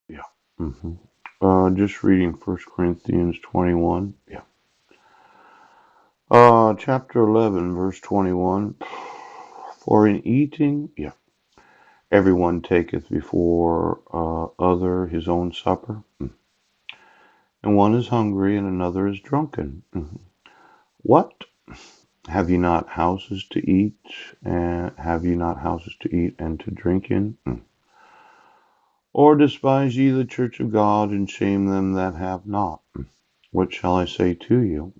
Yeah. hmm just reading First Corinthians 21. Yeah. Chapter 11, verse 21. For in eating, yeah, everyone taketh before other his own supper, and one is hungry and another is drunken. What? Have ye not houses to eat, and have ye not houses to eat and to drink in? Or despise ye the church of God, and shame them that have not? What shall I say to you?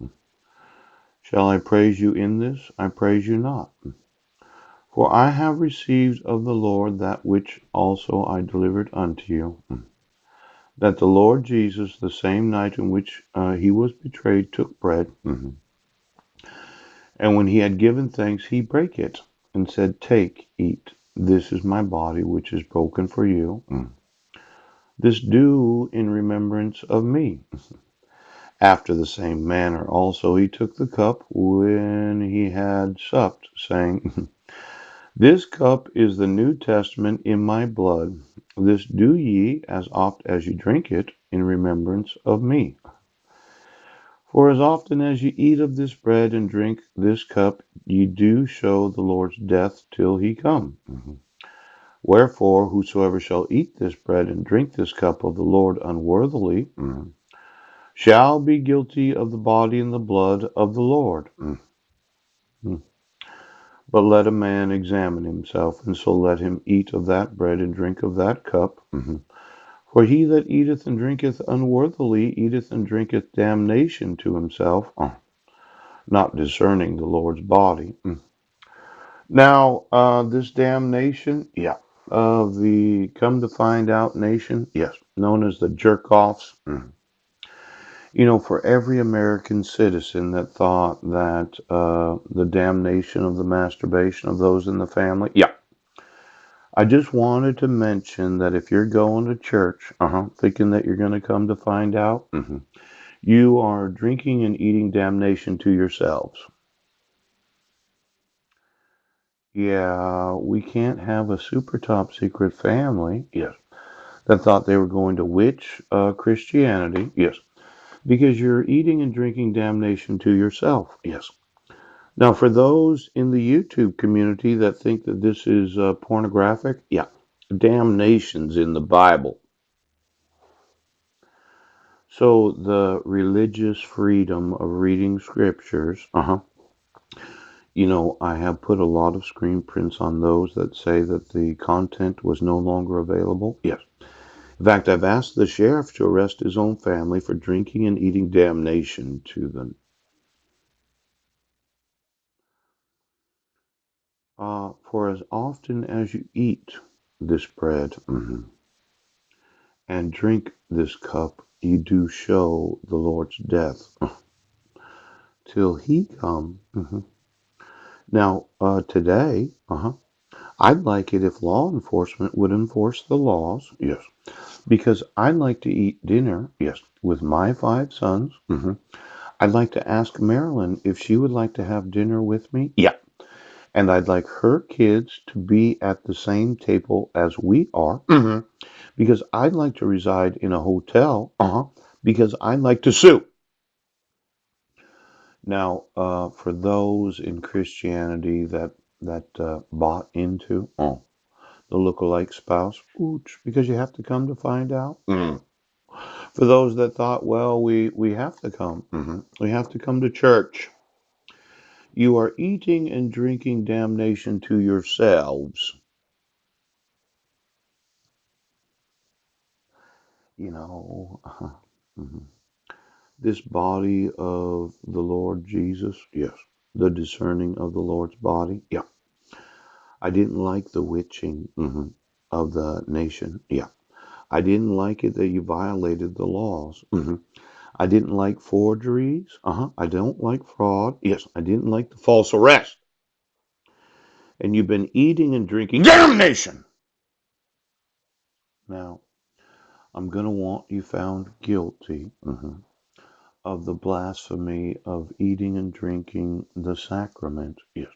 Shall I praise you in this? I praise you not. For I have received of the Lord that which also I delivered unto you, that the Lord Jesus, the same night in which he was betrayed, took bread, and when he had given thanks, he brake it, and said, Take, eat, this is my body, which is broken for you. This do in remembrance of me. After the same manner also he took the cup when he had supped, saying, This cup is the New Testament in my blood. This do ye, as oft as ye drink it, in remembrance of me. For as often as ye eat of this bread and drink this cup, ye do show the Lord's death till he come. Wherefore, whosoever shall eat this bread and drink this cup of the Lord unworthily shall be guilty of the body and the blood of the Lord. But let a man examine himself, and so let him eat of that bread and drink of that cup. For he that eateth and drinketh unworthily eateth and drinketh damnation to himself, not discerning the Lord's body. Now, this damnation, yeah, of the come to find out nation, yes, known as the jerk offs. For every American citizen that thought that the damnation of the masturbation of those in the family, yeah. I just wanted to mention that if you're going to church, thinking that you're going to come to find out, you are drinking and eating damnation to yourselves. Yeah, we can't have a super top secret family, yes, that thought they were going to witch Christianity, yes, because you're eating and drinking damnation to yourself, yes. Now, for those in the YouTube community that think that this is pornographic, yeah, damnation's in the Bible. So the religious freedom of reading scriptures, I have put a lot of screen prints on those that say that the content was no longer available. Yes. In fact, I've asked the sheriff to arrest his own family for drinking and eating damnation to them. For as often as you eat this bread and drink this cup, you do show the Lord's death till he come. Now, today, I'd like it if law enforcement would enforce the laws. Yes. Because I'd like to eat dinner. Yes. With my 5 sons. I'd like to ask Marilyn if she would like to have dinner with me. Yeah. And I'd like her kids to be at the same table as we are. Because I'd like to reside in a hotel. Because I'd like to sue. Now, for those in Christianity that bought into the lookalike spouse, ooch, because you have to come to find out. For those that thought, well, we have to come, we have to come to church. You are eating and drinking damnation to yourselves. You know, mhm. This body of the Lord Jesus, yes, the discerning of the Lord's body, yeah. I didn't like the witching of the nation, yeah. I didn't like it that you violated the laws. I didn't like forgeries. I don't like fraud. Yes, I didn't like the false arrest. And you've been eating and drinking damnation. Now, I'm going to want you found guilty of the blasphemy of eating and drinking the sacrament. Yes,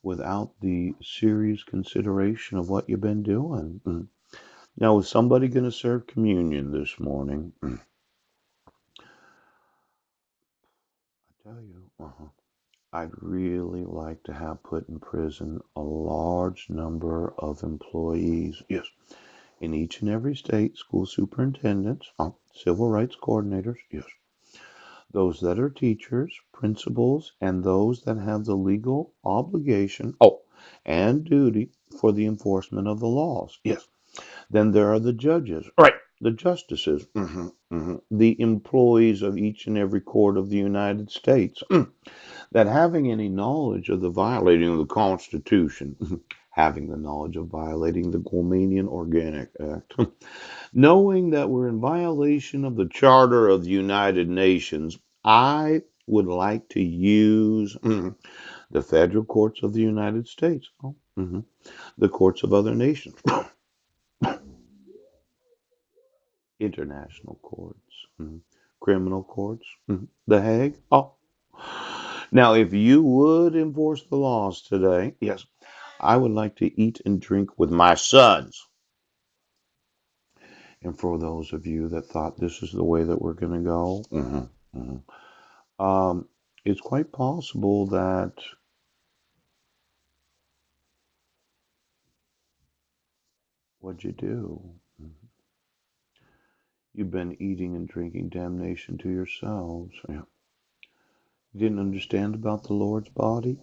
without the serious consideration of what you've been doing. Now, is somebody going to serve communion this morning? I tell you, I'd really like to have put in prison a large number of employees. Yes, in each and every state, school superintendents, civil rights coordinators, yes, those that are teachers, principals, and those that have the legal obligation, and duty for the enforcement of the laws. Yes. Then there are the judges, right? The justices, the employees of each and every court of the United States, that having any knowledge of the violating of the Constitution, having the knowledge of violating the Guamanian Organic Act, knowing that we're in violation of the Charter of the United Nations, I would like to use the federal courts of the United States, the courts of other nations, international courts, criminal courts, The Hague. Now, if you would enforce the laws today, yes, I would like to eat and drink with my sons. And for those of you that thought this is the way that we're going to go, it's quite possible that what'd you do? You've been eating and drinking damnation to yourselves. Yeah. You didn't understand about the Lord's body?